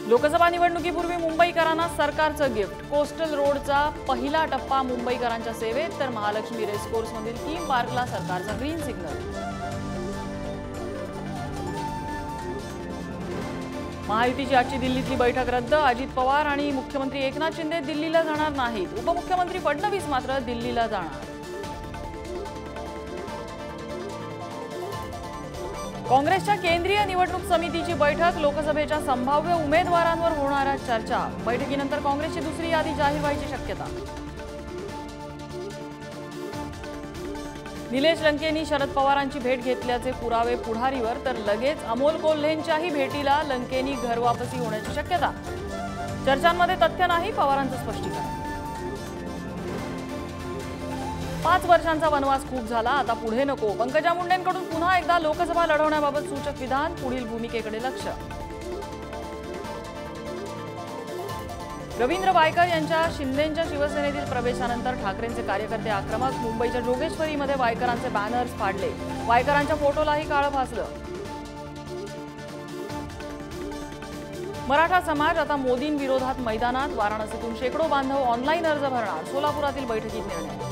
लोकसभा निवडणुकीपूर्वी मुंबईकरांना सरकारचं गिफ्ट। कोस्टल रोडचा पहिला टप्पा मुंबईकरांच्या सेवेत, तर महालक्ष्मी रेसकोर्समधील थीम पार्कला सरकारचा ग्रीन सिग्नल। महायुतीची आजची दिल्लीतली बैठक रद्द। अजित पवार आणि मुख्यमंत्री एकनाथ शिंदे दिल्लीला जाणार नाहीत। उपमुख्यमंत्री फडणवीस मात्र दिल्लीला जाणार। काँग्रेसच्या केंद्रीय निवडणूक समितीची बैठक। लोकसभेच्या संभाव्य उमेदवारांवर होणार चर्चा। बैठकीनंतर काँग्रेसची दुसरी यादी जाहीर व्हायची शक्यता। निलेश लंकेंनी शरद पवारांची भेट घेतल्याचे पुरावे पुढारीवर, तर लगेच अमोल कोल्हेंच्याही भेटीला लंकेंनी घरवापसी होण्याची शक्यता। चर्चांमध्ये तथ्य नाही, पवारांचं स्पष्टीकरण। 5 वर्षांचा वनवास खूप झाला, आता पुढे नको। पंकजा मुंडेंकडून पुन्हा एकदा लोकसभा लढवण्याबाबत सूचक विधान। पुढील भूमिकेकडे लक्ष। रवींद्र वायकर यांच्या शिंदेंच्या शिवसेनेतील प्रवेशानंतर ठाकरेंचे कार्यकर्ते आक्रमक। मुंबईच्या जोगेश्वरीमध्ये वायकरांचे बॅनर्स फाडले। वायकरांच्या फोटोलाही काळं फासलं। मराठा समाज आता मोदींविरोधात मैदानात। वाराणसीतून शेकडो बांधव ऑनलाईन अर्ज भरणार। सोलापुरातील बैठकीत निर्णय।